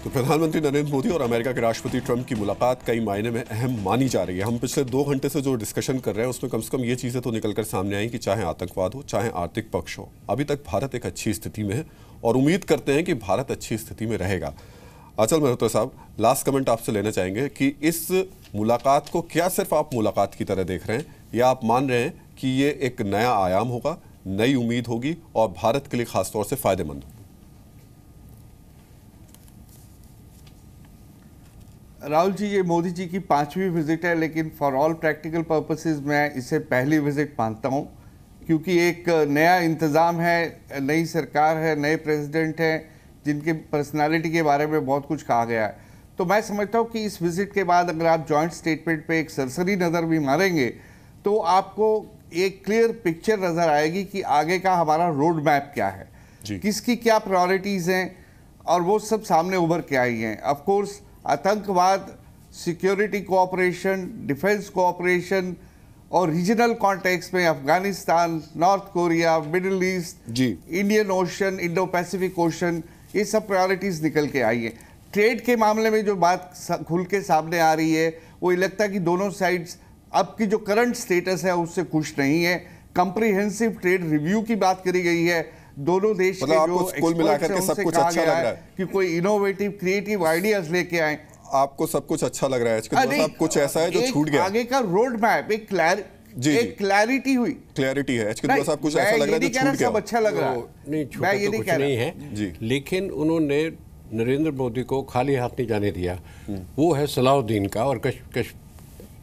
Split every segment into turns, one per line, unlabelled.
तो प्रधानमंत्री नरेंद्र मोदी और अमेरिका के राष्ट्रपति ट्रंप की मुलाकात कई मायने में अहम मानी जा रही है। हम पिछले 2 घंटे से जो डिस्कशन कर रहे हैं उसमें कम से कम ये चीज़ें तो निकलकर सामने आई कि चाहे आतंकवाद हो, चाहे आर्थिक पक्ष हो, अभी तक भारत एक अच्छी स्थिति में है और उम्मीद करते हैं कि भारत अच्छी स्थिति में रहेगा। अचल मल्होत्रा साहब, लास्ट कमेंट आपसे लेना चाहेंगे कि इस मुलाकात को क्या सिर्फ आप मुलाकात की तरह देख रहे हैं या आप मान रहे हैं कि ये एक नया आयाम होगा, नई उम्मीद होगी और भारत के लिए खासतौर से फायदेमंद होगी?
राहुल जी, ये मोदी जी की 5वीं विजिट है, लेकिन फॉर ऑल प्रैक्टिकल पर्पसेस मैं इसे पहली विजिट मानता हूँ, क्योंकि एक नया इंतज़ाम है, नई सरकार है, नए प्रेसिडेंट हैं जिनके पर्सनालिटी के बारे में बहुत कुछ कहा गया है। तो मैं समझता हूँ कि इस विजिट के बाद अगर आप जॉइंट स्टेटमेंट पे एक सरसरी नज़र भी मारेंगे तो आपको एक क्लियर पिक्चर नज़र आएगी कि आगे का हमारा रोड मैप क्या है, किसकी क्या प्रायोरिटीज़ हैं, और वो सब सामने उभर के आई हैं। ऑफकोर्स आतंकवाद, सिक्योरिटी कोऑपरेशन, डिफेंस कोऑपरेशन और रीजनल कॉन्टेक्स्ट में Afghanistan, north Korea, middle east, Indian ocean, Indo Pacific ocean, ये सब प्रायोरिटीज़ निकल के आई हैं। ट्रेड के मामले में जो बात खुल के सामने आ रही है वो ये लगता है कि दोनों साइड्स अब की जो करंट स्टेटस है उससे खुश नहीं है। कंप्रिहेंसिव ट्रेड रिव्यू की बात करी गई है, दोनों देश के जो
मिलाकर के सब कुछ अच्छा लग रहा है
कि कोई इनोवेटिव क्रिएटिव आइडियाज लेके आए।
आपको सब कुछ अच्छा लग रहा है, सब कुछ ऐसा है जो छूट गया?
आगे का रोड मैप एक क्लैरिटी हुई,
क्लैरिटी है। साहब कुछ ऐसा लग रहा है जो छूट गया?
सब अच्छा लग रहा है,
नहीं छूटा तो कुछ नहीं है, लेकिन उन्होंने नरेंद्र मोदी को खाली हाथ नहीं जाने दिया। वो है सलाउद्दीन का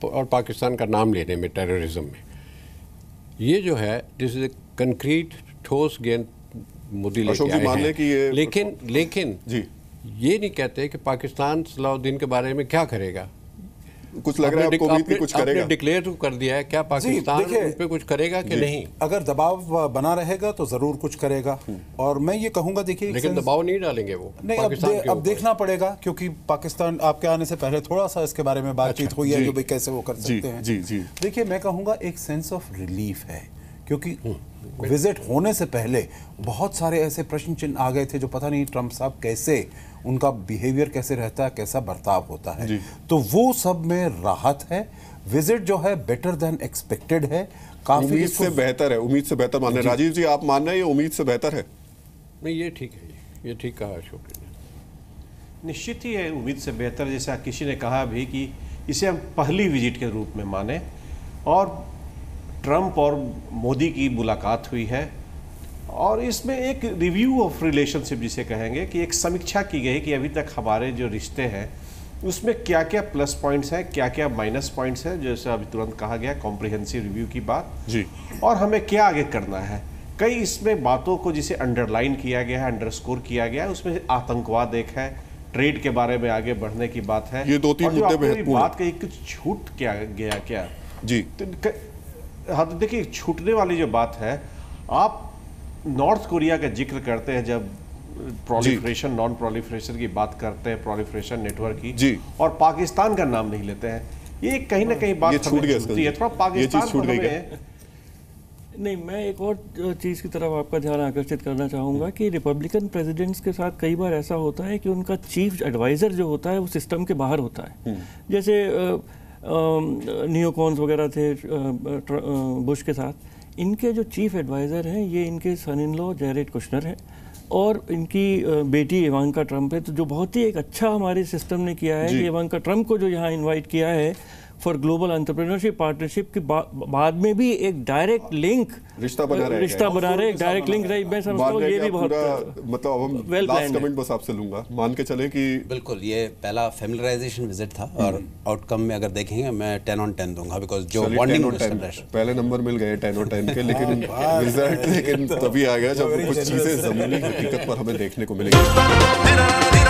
और पाकिस्तान का नाम लेने में, टेररिज्म में। ये जो है जिस कंक्रीट ठोस गेंद मोदी लेके आए हैं, लेकिन ये नहीं कहते कि पाकिस्तान सलाउद्दीन के बारे में क्या करेगा।
कुछ लग रहा है आपको भी कुछ करेगा?
आपने डिक्लेयर तो कर दिया है, क्या पाकिस्तान उन पे कुछ करेगा कि नहीं?
अगर दबाव बना रहेगा तो जरूर कुछ करेगा। और मैं ये कहूंगा, देखिए,
लेकिन दबाव नहीं डालेंगे वो
नहीं, अब देखना पड़ेगा, क्योंकि पाकिस्तान आपके आने से पहले थोड़ा सा इसके बारे में बातचीत हुई है, जो भी कैसे वो कर सकते हैं। देखिए, मैं कहूँगा एक सेंस ऑफ रिलीफ है, क्योंकि विजिट होने से पहले बहुत सारे ऐसे प्रश्न चिन्ह आ गए थे जो पता नहीं ट्रंप साहब कैसे, उनका बिहेवियर कैसे रहता है, कैसा बर्ताव होता है। तो वो सब में राहत है। विजिट जो है बेटर देन एक्सपेक्टेड है, काफी
उम्मीद से बेहतर है। उम्मीद से बेहतर मान रहे हैं राजीव जी, आप मान रहे हैं ये उम्मीद से बेहतर है?
नहीं, ये ठीक है, ये ठीक कहा अशोक ने।
निश्चित ही है उम्मीद से बेहतर। जैसा किसी ने कहा भी कि इसे हम पहली विजिट के रूप में माने, और ट्रंप और मोदी की मुलाकात हुई है और इसमें एक रिव्यू ऑफ रिलेशनशिप जिसे कहेंगे, कि एक समीक्षा की गई कि अभी तक हमारे जो रिश्ते हैं उसमें क्या क्या प्लस पॉइंट्स हैं, क्या क्या माइनस पॉइंट्स हैं, जैसे अभी तुरंत कहा गया कॉम्प्रिहेंसिव रिव्यू की बात जी, और हमें क्या आगे करना है। कई इसमें बातों को जिसे अंडरलाइन किया गया है, अंडरस्कोर किया गया है, उसमें आतंकवाद एक है, ट्रेड के बारे में आगे बढ़ने की बात है,
ये 2-3 मुद्दे
बात कही कुछ छूट क्या गया क्या
जी।
हाँ, तो देखिए, छूटने वाली जो बात है, आप नॉर्थ कोरिया का जिक्र करते हैं जब प्रोलिफरेशन नॉन प्रोलिफरेशन की बात करते हैं, प्रोलिफरेशन नेटवर्क की जी, और पाकिस्तान का नाम नहीं लेते हैं, ये कहीं ना कहीं बात छूट गई है थोड़ा। पाकिस्तान छूट गई है।
नहीं, मैं एक और चीज़ की तरफ आपका ध्यान आकर्षित करना चाहूँगा कि रिपब्लिकन प्रेसिडेंट्स के साथ कई बार ऐसा होता है कि उनका चीफ एडवाइज़र जो होता है वो सिस्टम के बाहर होता है। जैसे नियोकॉन्स वगैरह थे बुश के साथ, इनके जो चीफ एडवाइज़र हैं ये इनके सन इन लॉ जैरेड कुशनर हैं और इनकी बेटी इवांका ट्रंप है। तो जो बहुत ही एक अच्छा हमारे सिस्टम ने किया है कि इवांका ट्रंप को जो यहाँ इनवाइट किया है फॉर ग्लोबल एंटरप्रेन्योरशिप पार्टनरशिप के बाद में भी एक डायरेक्ट लिंक रिश्ता बना रहे, डायरेक्ट लिंक रही। मैं समझता हूँ ये भी बहुत
मतलब अब हम लास्ट कमेंट बस आपसे लूंगा। मान के चले कि
बिल्कुल ये पहला फैमिलियराइजेशन विजिट था और आउटकम में अगर देखेंगे मैं 10 on 10 दूंगा, बिकॉज जो बॉन्डिंग
पहले नंबर मिल गए 10 on 10 के, लेकिन रिजल्ट तभी आ गया जब कुछ चीजें जमीनी हकीकत पर हमें देखने को मिलेंगी।